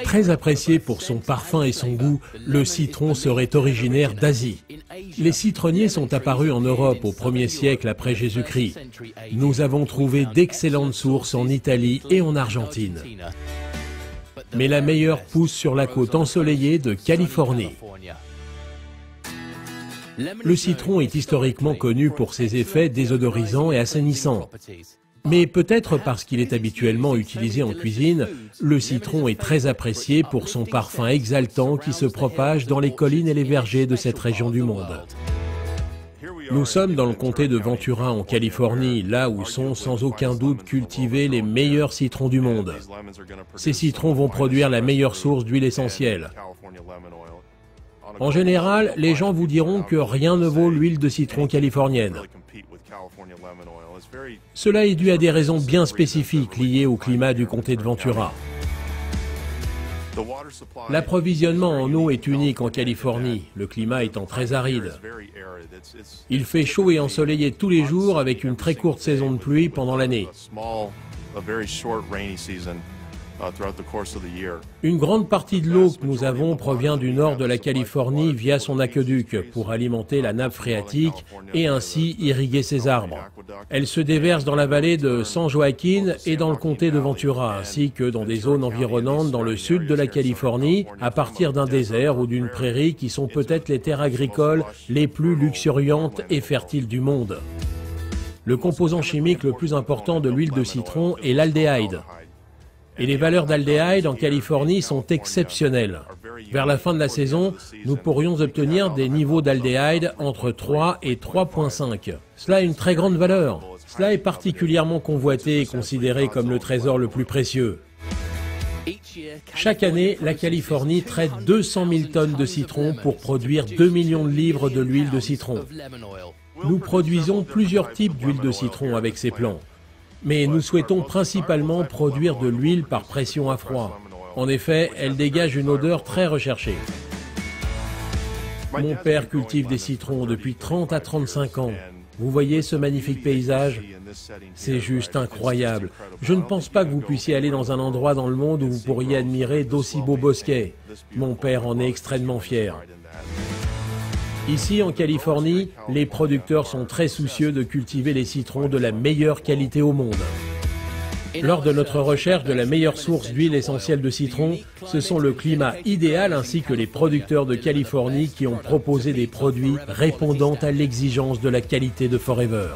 Très apprécié pour son parfum et son goût, le citron serait originaire d'Asie. Les citronniers sont apparus en Europe au 1er siècle après Jésus-Christ. Nous avons trouvé d'excellentes sources en Italie et en Argentine. Mais la meilleure pousse sur la côte ensoleillée de Californie. Le citron est historiquement connu pour ses effets désodorisants et assainissants. Mais peut-être parce qu'il est habituellement utilisé en cuisine, le citron est très apprécié pour son parfum exaltant qui se propage dans les collines et les vergers de cette région du monde. Nous sommes dans le comté de Ventura en Californie, là où sont sans aucun doute cultivés les meilleurs citrons du monde. Ces citrons vont produire la meilleure source d'huile essentielle. En général, les gens vous diront que rien ne vaut l'huile de citron californienne. Cela est dû à des raisons bien spécifiques liées au climat du comté de Ventura. L'approvisionnement en eau est unique en Californie, le climat étant très aride. Il fait chaud et ensoleillé tous les jours avec une très courte saison de pluie pendant l'année. Une grande partie de l'eau que nous avons provient du nord de la Californie via son aqueduc pour alimenter la nappe phréatique et ainsi irriguer ses arbres. Elle se déverse dans la vallée de San Joaquin et dans le comté de Ventura, ainsi que dans des zones environnantes dans le sud de la Californie, à partir d'un désert ou d'une prairie qui sont peut-être les terres agricoles les plus luxuriantes et fertiles du monde. Le composant chimique le plus important de l'huile de citron est l'aldéhyde. Et les valeurs d'aldéhyde en Californie sont exceptionnelles. Vers la fin de la saison, nous pourrions obtenir des niveaux d'aldéhyde entre 3 et 3,5. Cela a une très grande valeur. Cela est particulièrement convoité et considéré comme le trésor le plus précieux. Chaque année, la Californie traite 200 000 tonnes de citron pour produire 2 millions de livres de l'huile de citron. Nous produisons plusieurs types d'huile de citron avec ces plants. Mais nous souhaitons principalement produire de l'huile par pression à froid. En effet, elle dégage une odeur très recherchée. Mon père cultive des citrons depuis 30 à 35 ans. Vous voyez ce magnifique paysage? C'est juste incroyable. Je ne pense pas que vous puissiez aller dans un endroit dans le monde où vous pourriez admirer d'aussi beaux bosquets. Mon père en est extrêmement fier. Ici, en Californie, les producteurs sont très soucieux de cultiver les citrons de la meilleure qualité au monde. Lors de notre recherche de la meilleure source d'huile essentielle de citron, ce sont le climat idéal ainsi que les producteurs de Californie qui ont proposé des produits répondant à l'exigence de la qualité de Forever.